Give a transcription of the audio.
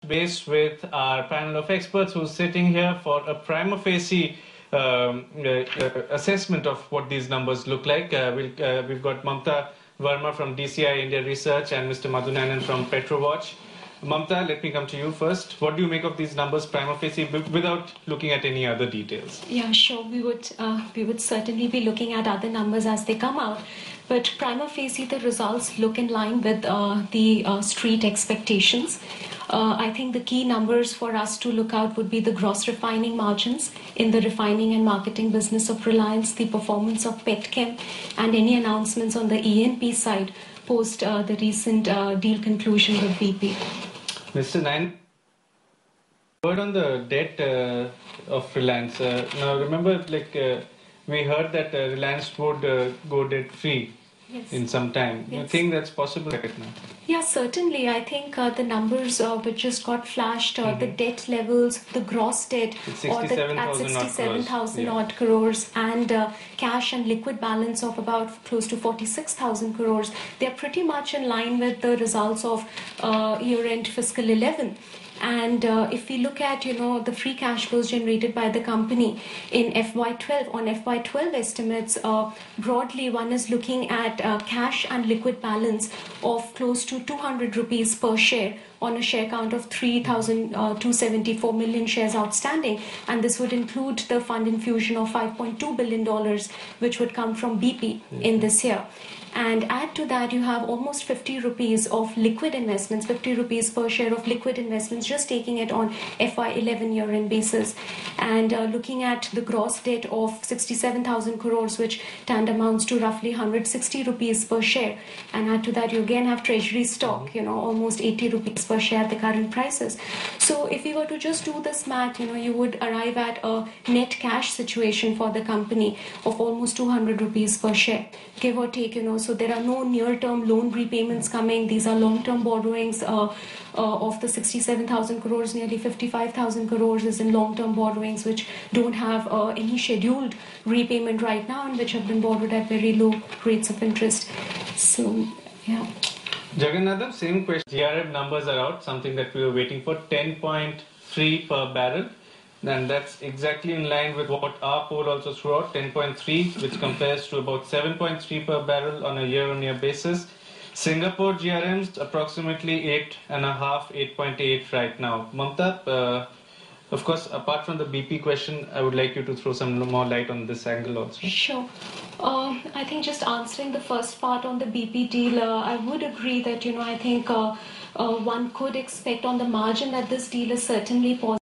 base with our panel of experts who's sitting here for a prima facie assessment of what these numbers look like. We've got Mamta Verma from DCI India Research and Mr. Madhunanan from PetroWatch. Mamta, let me come to you first. What do you make of these numbers prima facie without looking at any other details? Yeah, sure. We would certainly be looking at other numbers as they come out. But prima facie, the results look in line with the street expectations. I think the key numbers for us to look out would be the gross refining margins in the refining and marketing business of Reliance, the performance of Petchem, and any announcements on the E&P side post the recent deal conclusion with BP. Mr. Nayan, word on the debt of Reliance. Now, remember, we heard that Reliance would go debt-free in some time. Do you think that's possible right now? Yeah, certainly. I think the numbers which just got flashed, the debt levels, the gross debt at 67,000 odd crores and cash and liquid balance of about close to 46,000 crores. They're pretty much in line with the results of year-end fiscal 11. And if we look at, the free cash flows generated by the company in FY12, on FY12 estimates, broadly one is looking at cash and liquid balance of close to 200 rupees per share on a share count of 3,274 million shares outstanding. And this would include the fund infusion of $5.2 billion, which would come from BP in this year. And add to that, you have almost 50 rupees of liquid investments, 50 rupees per share of liquid investments, just taking it on FY11 year-end basis. And looking at the gross debt of 67,000 crores, which tandamounts to roughly 160 rupees per share. And add to that, you again have treasury stock, almost 80 rupees per share at the current prices. So if we were to just do this math, you would arrive at a net cash situation for the company of almost 200 rupees per share, give or take, so there are no near-term loan repayments coming. These are long-term borrowings of the 67,000 crores, nearly 55,000 crores is in long-term borrowings, which don't have any scheduled repayment right now and which have been borrowed at very low rates of interest. So, yeah. Jagannathan, same question. GRM numbers are out, something that we were waiting for, 10.3 per barrel. And that's exactly in line with what our poll also threw out, 10.3, which compares to about 7.3 per barrel on a year-on-year basis. Singapore GRMs approximately 8.5, 8.8 right now. Mamta, of course, apart from the BP question, I would like you to throw some more light on this angle also. Sure. I think just answering the first part on the BP deal, I would agree that, I think one could expect on the margin that this deal is certainly positive.